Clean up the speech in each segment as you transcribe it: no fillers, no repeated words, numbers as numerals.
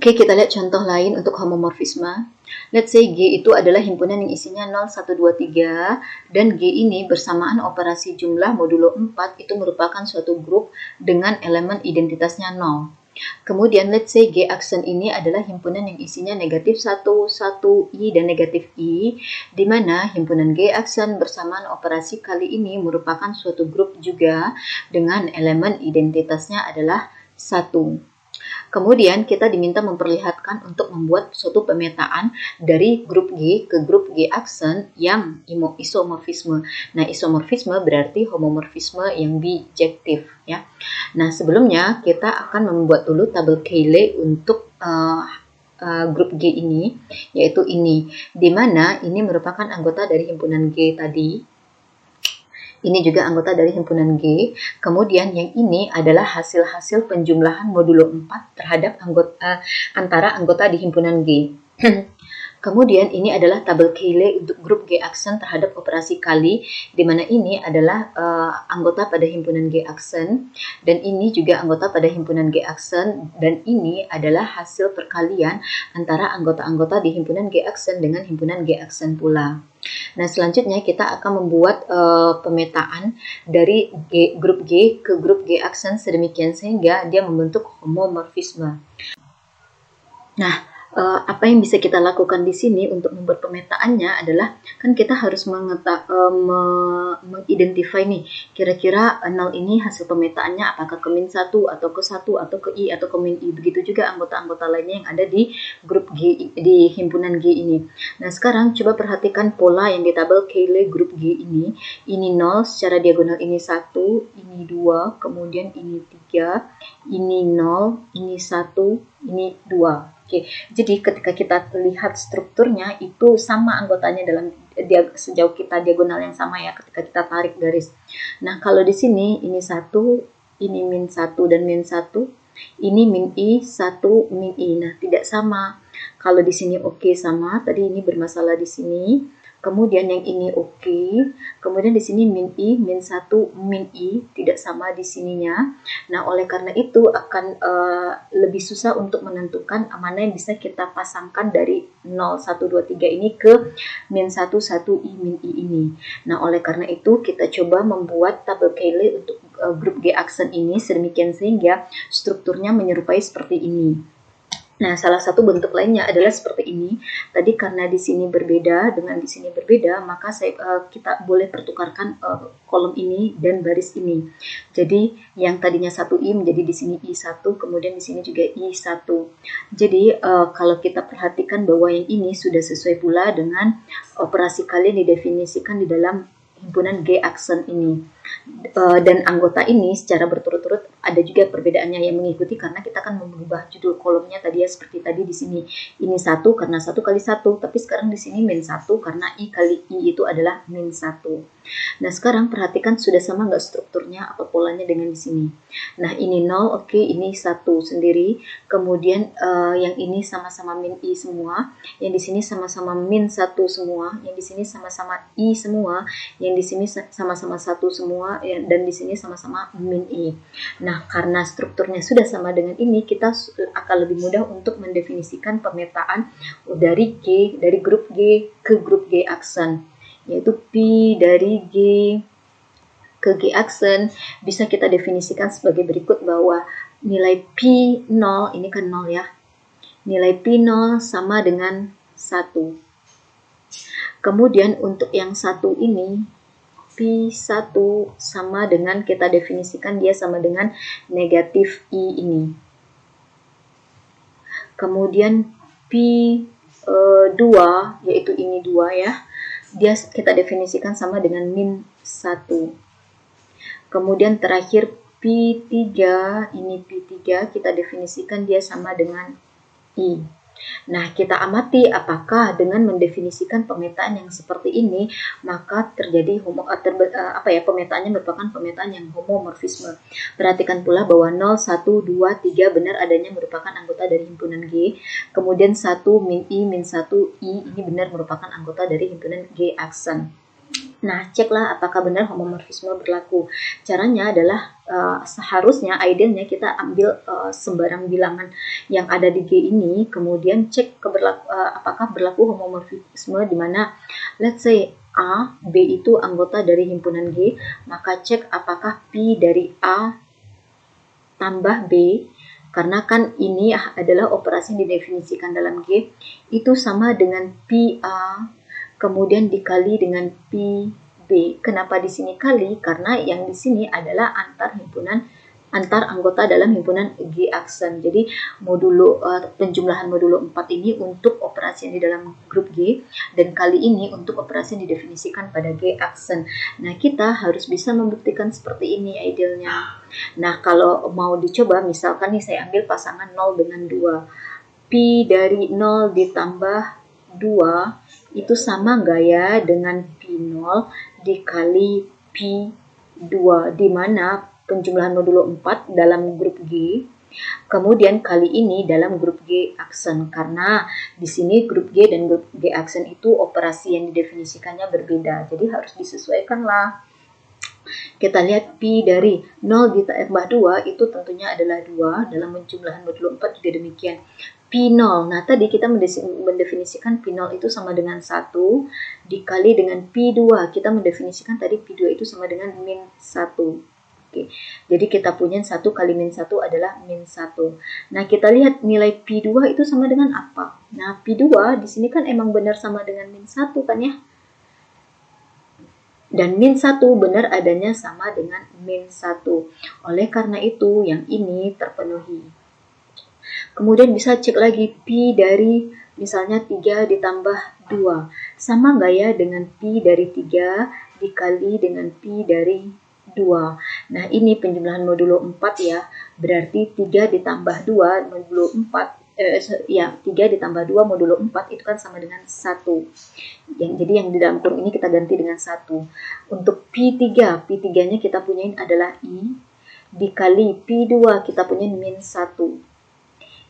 Oke, kita lihat contoh lain untuk homomorfisme. Let's say G itu adalah himpunan yang isinya 0, 1, 2, 3, dan G ini bersamaan operasi jumlah modulo 4 itu merupakan suatu grup dengan elemen identitasnya 0. Kemudian let's say G aksen ini adalah himpunan yang isinya negatif 1, 1, I, dan negatif I, di mana himpunan G aksen bersamaan operasi kali ini merupakan suatu grup juga dengan elemen identitasnya adalah 1. Kemudian kita diminta memperlihatkan untuk membuat suatu pemetaan dari grup G ke grup G aksen yang isomorfisme. Nah, isomorfisme berarti homomorfisme yang bijektif ya. Nah, sebelumnya kita akan membuat dulu tabel Cayley untuk grup G ini, yaitu ini, di mana ini merupakan anggota dari himpunan G tadi. Ini juga anggota dari himpunan G. Kemudian yang ini adalah hasil-hasil penjumlahan modulo 4 terhadap antara anggota di himpunan G. Kemudian ini adalah tabel Cayley untuk grup G aksen terhadap operasi kali, di mana ini adalah anggota pada himpunan G aksen, dan ini juga anggota pada himpunan G aksen, dan ini adalah hasil perkalian antara anggota-anggota di himpunan G aksen dengan himpunan G aksen pula. Nah, selanjutnya kita akan membuat pemetaan dari grup G ke grup G aksen sedemikian sehingga dia membentuk homomorfisme. Nah, apa yang bisa kita lakukan di sini untuk membuat pemetaannya adalah kan kita harus mengidentify nih kira-kira 0 ini hasil pemetaannya apakah ke min 1 atau ke 1 atau ke I atau ke min I. Begitu juga anggota-anggota lainnya yang ada di grup G, di himpunan G ini. Nah, sekarang coba perhatikan pola yang di tabel Cayley grup G ini. Ini 0 secara diagonal, ini 1, ini 2, kemudian ini 3, ini 0, ini 1, ini 2. Oke, jadi ketika kita lihat strukturnya itu sama anggotanya dalam sejauh kita diagonal yang sama ya ketika kita tarik garis. Nah, kalau di sini ini 1, ini min 1 dan min 1, ini min I, 1, min I. Nah, tidak sama. Kalau di sini oke sama, tadi ini bermasalah di sini. Kemudian yang ini oke. Kemudian di sini min I, min 1, min I tidak sama di sininya. Nah, oleh karena itu akan lebih susah untuk menentukan mana yang bisa kita pasangkan dari 0, 1, 2, 3 ini ke min 1, 1, I, min I ini. Nah, oleh karena itu kita coba membuat tabel Cayley untuk grup G aksen ini sedemikian sehingga strukturnya menyerupai seperti ini. Nah, salah satu bentuk lainnya adalah seperti ini. Tadi karena di sini berbeda dengan di sini berbeda, maka kita boleh pertukarkan kolom ini dan baris ini. Jadi yang tadinya 1I menjadi di sini I1, kemudian di sini juga I1. Jadi kalau kita perhatikan bahwa yang ini sudah sesuai pula dengan operasi kalian didefinisikan di dalam himpunan G aksen ini. Dan anggota ini secara berturut-turut ada juga perbedaannya yang mengikuti karena kita akan mengubah judul kolomnya tadi ya seperti tadi di sini ini 1 karena 1 kali 1, tapi sekarang di sini min 1 karena I kali I itu adalah min 1. Nah, sekarang perhatikan sudah sama nggak strukturnya apa polanya dengan di sini. Nah, ini 0, oke, ini 1 sendiri, kemudian yang ini sama-sama min I semua, yang di sini sama-sama min 1 semua, yang di sini sama-sama I semua, yang di sini sama-sama 1 semua, dan di sini sama-sama min I. Nah, karena strukturnya sudah sama dengan ini, kita akan lebih mudah untuk mendefinisikan pemetaan dari grup G ke grup G aksen, yaitu Pi dari G ke G aksen bisa kita definisikan sebagai berikut bahwa nilai Pi 0, ini kan 0 ya, nilai Pi 0 sama dengan 1. Kemudian untuk yang 1 ini, Pi 1 sama dengan, kita definisikan dia sama dengan negatif I ini. Kemudian Pi 2, yaitu ini 2 ya, dia kita definisikan sama dengan min 1. Kemudian terakhir Pi 3, ini Pi 3 kita definisikan dia sama dengan I. Nah, kita amati apakah dengan mendefinisikan pemetaan yang seperti ini maka terjadi pemetaannya merupakan pemetaan yang homomorfisme. Perhatikan pula bahwa 0, 1, 2, 3 benar adanya merupakan anggota dari himpunan G. Kemudian 1 min I min 1 I ini benar merupakan anggota dari himpunan G aksen. Nah, ceklah apakah benar homomorfisme berlaku. Caranya adalah seharusnya idealnya kita ambil sembarang bilangan yang ada di G ini, kemudian cek apakah berlaku homomorfisme di mana let's say A, B itu anggota dari himpunan G, maka cek apakah P dari A tambah B, karena kan ini adalah operasi yang didefinisikan dalam G, itu sama dengan PA kemudian dikali dengan PB. Kenapa di sini kali? Karena yang di sini adalah antar anggota dalam himpunan G aksen. Jadi penjumlahan modulo 4 ini untuk operasi yang di dalam grup G, dan kali ini untuk operasi yang didefinisikan pada G aksen. Nah, kita harus bisa membuktikan seperti ini idealnya. Nah, kalau mau dicoba, misalkan nih saya ambil pasangan 0 dengan 2. Pi dari 0 ditambah 2 itu sama nggak ya dengan P0 dikali P2, di mana penjumlahan modulo 4 dalam grup G, kemudian kali ini dalam grup G aksen, karena di sini grup G dan grup G aksen itu operasi yang didefinisikannya berbeda, jadi harus disesuaikan lah. Kita lihat Pi dari 0 ditambah 2 itu tentunya adalah 2, dalam penjumlahan modulo 4 juga demikian. P0, nah tadi kita mendefinisikan P0 itu sama dengan 1 dikali dengan P2, kita mendefinisikan tadi P2 itu sama dengan min 1. Oke, jadi kita punya 1 kali min 1 adalah min 1. Nah, kita lihat nilai P2 itu sama dengan apa? Nah, P2 di sini kan emang benar sama dengan min 1 kan ya? Dan min 1 benar adanya sama dengan min 1. Oleh karena itu, yang ini terpenuhi. Kemudian bisa cek lagi Pi dari misalnya 3 ditambah 2. Sama nggak ya dengan Pi dari 3 dikali dengan Pi dari 2. Nah, ini penjumlahan modulo 4 ya. Berarti 3 ditambah 2 modulo 4. 3 ditambah 2 modulo 4 itu kan sama dengan 1. Jadi yang di dalam kurung ini kita ganti dengan 1. Untuk P3, P3-nya kita punyain adalah I. Dikali P2 kita punyain min 1.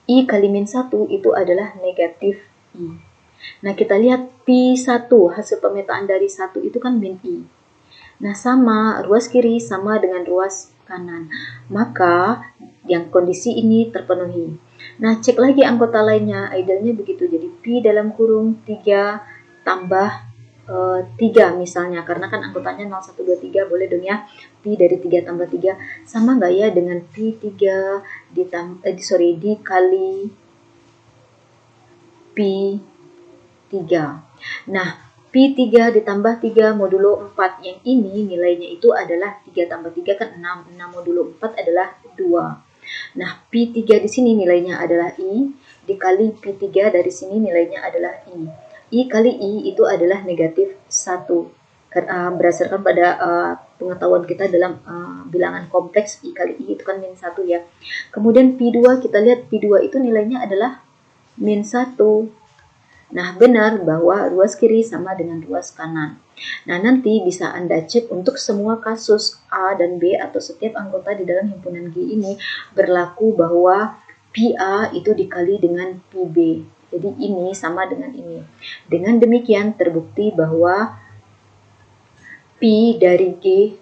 I kali min 1 itu adalah negatif I. Nah, kita lihat P1, hasil pemetaan dari 1 itu kan min I. Nah, sama, ruas kiri sama dengan ruas kanan. Maka, yang kondisi ini terpenuhi. Nah, cek lagi anggota lainnya, idealnya begitu. Jadi, P dalam kurung 3 tambah 3 misalnya, karena kan anggotanya 0, 1, 2, 3, boleh dong ya. Pi dari 3 tambah 3 sama nggak ya dengan Pi3 dikali Pi3. Nah, Pi3 ditambah 3 modulo 4 yang ini nilainya itu adalah 3 tambah 3 kan 6, 6 modulo 4 adalah 2. Nah, Pi3 di sini nilainya adalah I, dikali Pi3 dari sini nilainya adalah I. I kali I itu adalah negatif 1. Berdasarkan pada pengetahuan kita dalam bilangan kompleks, I kali I itu kan min 1 ya. Kemudian P2, kita lihat P2 itu nilainya adalah min 1. Nah, benar bahwa ruas kiri sama dengan ruas kanan. Nah, nanti bisa Anda cek untuk semua kasus A dan B atau setiap anggota di dalam himpunan G ini berlaku bahwa PA itu dikali dengan PB. Jadi ini sama dengan ini. Dengan demikian terbukti bahwa P dari G,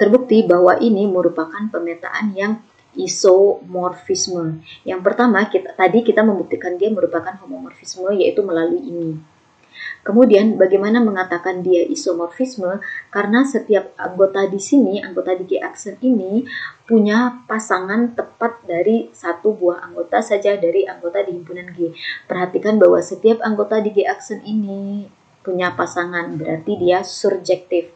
terbukti bahwa ini merupakan pemetaan yang isomorfisme. Yang pertama, tadi kita membuktikan dia merupakan homomorfisme, yaitu melalui ini. Kemudian bagaimana mengatakan dia isomorfisme? Karena setiap anggota di sini, anggota di G aksen ini punya pasangan tepat dari satu buah anggota saja dari anggota di himpunan G. Perhatikan bahwa setiap anggota di G aksen ini punya pasangan, berarti dia surjektif.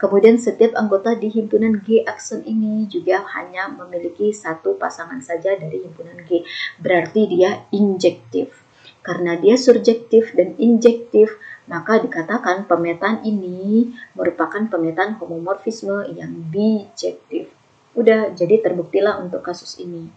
Kemudian setiap anggota di himpunan G aksen ini juga hanya memiliki satu pasangan saja dari himpunan G, berarti dia injektif. Karena dia surjektif dan injektif, maka dikatakan pemetaan ini merupakan pemetaan homomorfisme yang bijektif. Udah, jadi terbuktilah untuk kasus ini.